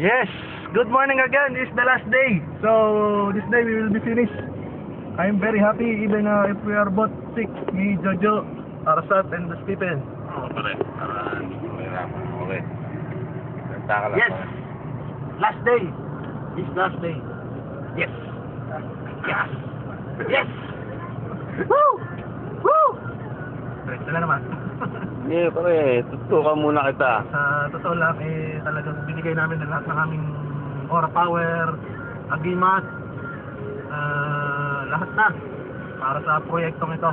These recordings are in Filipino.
Yes, good morning again. This is the last day. So, this day we will be finished. I'm very happy even if we are both sick. Me, Jojo, Arasat, and Stephen. Oo, pare. Para hindi ko mahirapan. Okay. Salita ka lang. Yes, pare. last day. This last day. Yes. Yes. Yes. Woo! Woo! Sila naman. Hindi, pare. Tutukan muna kita. Sa totoo lang, talagang binigay namin ng lahat ng aming aura power, agimat, lahat na para sa proyektong ito,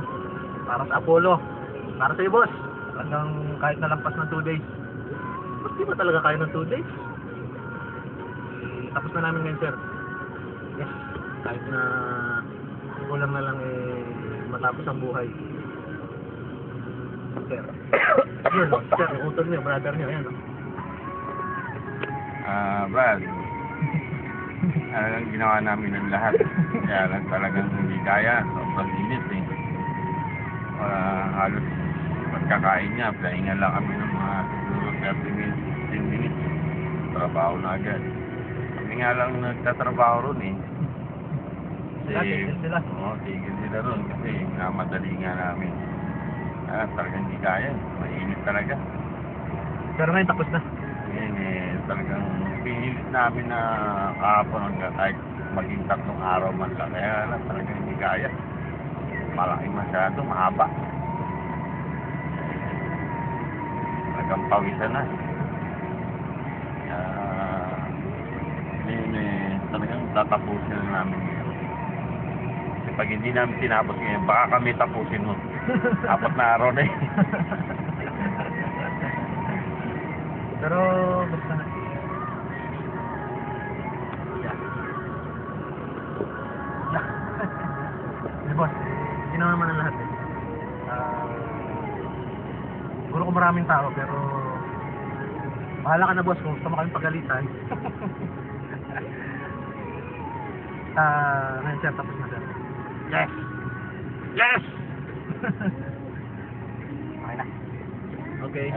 para sa Apollo, para sa boss. Hanggang kahit nalampas ng 2 days. Ba't di ba talaga kaya ng 2 days? Tapos na namin ngayon, sir. Yes, kahit na kulang na lang matapos ang buhay. Sir. Yun, sir, utol niyo, brother niyo, ayan. Brad. Talagang ginawa namin ng lahat. Kaya lang talagang hindi kaya. Sobrang init eh. Halos pagkakain niya, pahinga lang kami ng mga siguro 30 minutes, 15 minutes. Trabaho na agad. Kami nga lang nagtatrabaho ron eh. Tigil sila. Oo, tigil sila ron kasi namadali nga namin. Talagang hindi kaya. Mainit talaga. Pero ngayon tapos na. Ngayon talagang pinilit namin na kahapon hanggang kahit maging 3 araw man lang. Kaya lang talagang hindi kaya. Malaki masyado, mahaba. Talagang pawisan na. Kaya ngayon talagang tatapusin na namin ngayon. Kasi pag hindi namin tinapos ngayon, baka kami tapusin nun. 4 na araw na eh. Pero basta na. Yeah. Boss, ginawa naman ang lahat eh. Siguro kung maraming tao pero bahala ka na boss kung gusto mo kaming pagalitan. Ngayon sir, tapos na sir. Yes! Yes! Okay na. Okay.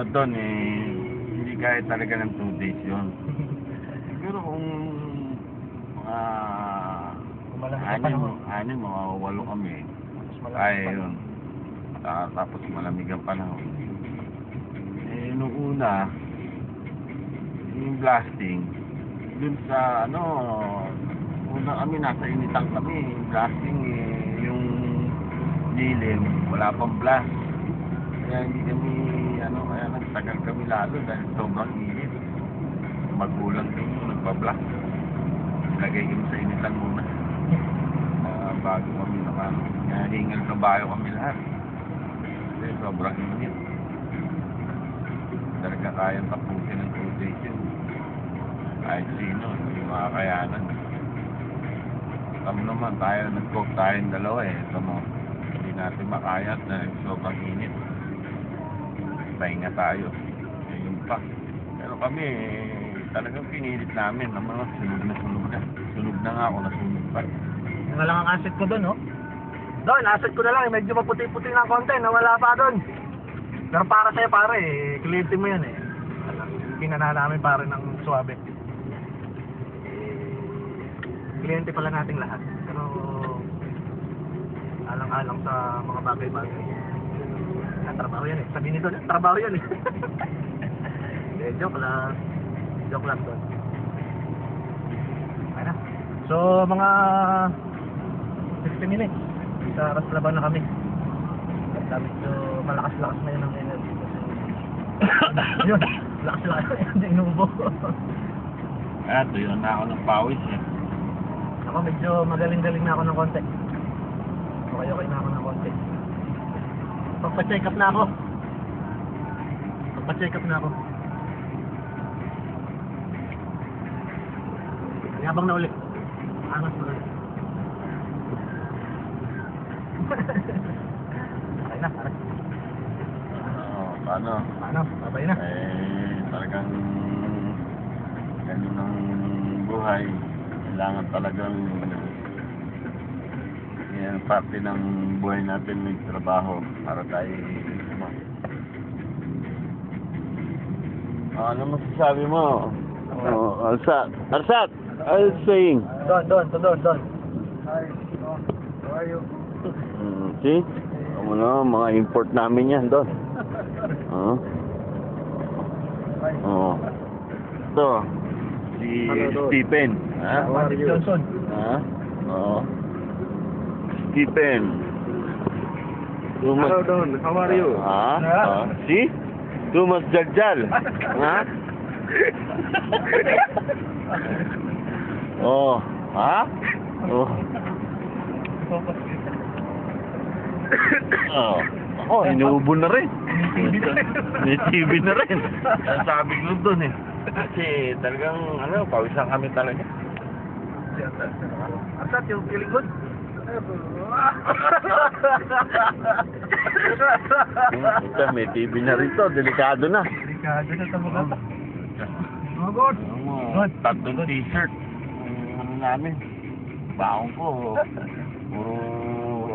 Doon hindi kaya talaga ng 2 days yun. Siguro kung anim mga 8 kami. Kaya yun. Tapos malamig ang panahon. Nung una, yung blasting, dun sa una kami nasa initan kami. Blasting yung dilim, wala pang blast. Kaya hindi kami, kaya nagtagal kami lalo dahil sobrang init. Magulang din yung nagpa-blast. Lagay kami sa initan muna. Bago kami kaya hingal kabayo kami lahat. Kasi sobrang init. Talaga kayang tapusin ng 2 days yun. Kahit sino, hindi makakayanan. Kami naman, nag-cook tayong dalawa eh. Hindi natin makaya na sobrang init. Pahinga tayo. Ayun pa. Pero kami, talagang pinilit namin. Naman, sunog na. Sunog na nga ako, nasunog pa. Yung nga lang ang asset ko doon, no? Doon, asset ko na lang. Medyo maputi-puti ng konti. Nawala pa doon. Pero para sa'yo, pare, kliyente mo yan eh. Pinana namin pare ng suwabe. Kliyente pala nating lahat. Pero alang-alang sa mga bagay-bagay. Trabaho yan eh. Sabihin nito, trabaho yan eh. Joke lang. Joke lang doon. Okay na. So, mga 60 minutes. Sa Raslaban na kami. At medyo malakas-lakas na yun ang energy. Yun, lakas-lakas na yun. Inubo. Tuyo na ako ng pawis eh. Ako medyo magaling-galing na ako ng konti. Okay na ako ng konti. Pagpa-check up na ako. Yabang na ulit. Angas na ulit. Okay na, pare. Paano? Babay na. Talagang ganun ang buhay. Kailangan talagang yan parte ng buhay natin may trabaho para tayo ano masasabi mo? Oh, Arsat. Arsat! I'm saying. Doon. Hi. How are you? See? Ano, mga import namin yan doon. Oh. Oh. Ito. Si Ano doon? Stephen. Ha? Magic Johnson. Ha? Oo. Stephen. Hello, Don. How are you? Ha? Si? Tumas Jagjal. Ha? Oh. Ha? Oh. Oh. Ako, inuubo na rin. May TV na rin. Sabi ko doon eh. Kasi talagang, ano, pawisan kami talaga. Arsat, yung feeling good? Ito, may TV na rin to. Delikado na. Delikado na sa mga ta. Good. Tatlong t-shirt. Ano namin. Baon ko. Puro,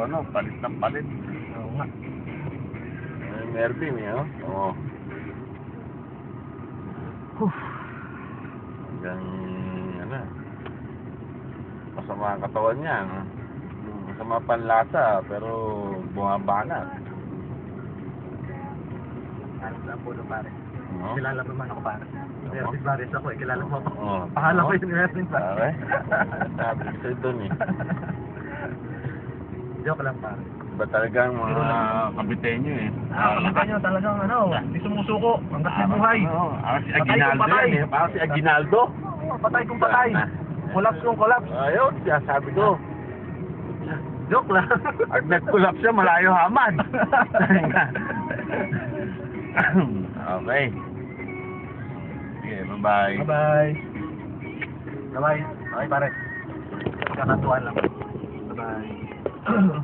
ano, palit ng palit. Oo nga. Mervin, eh, oh. Oo. Hanggang, ano, masama ang katawan niya, no? Masama panlasa, pero bumabanat. Alam na po pare. No? Kilala mo man ako pare. Erwin Bares ako eh. Kilala mo ako. Oo. Pahala ko yung Erwin pare. Pare? Sabi ko sa'yo doon eh. Joke lang pare. Ba talagang mga kabitenyo eh. Kamukha nyo talagang ano, hindi sumusuko. Hanggat may buhay. Ano, si Patay Aguinaldo kung patay. yan eh. Parang si Aguinaldo. Patay kung patay. Collapse kung collapse. Ayun, siya sabi ko. Joke lang. Pag nag-collapse siya, malayo hamad. Okay. Sige, bye-bye. Bye-bye. Bye-bye. Bye pare. Kakatuan lang. Bye-bye.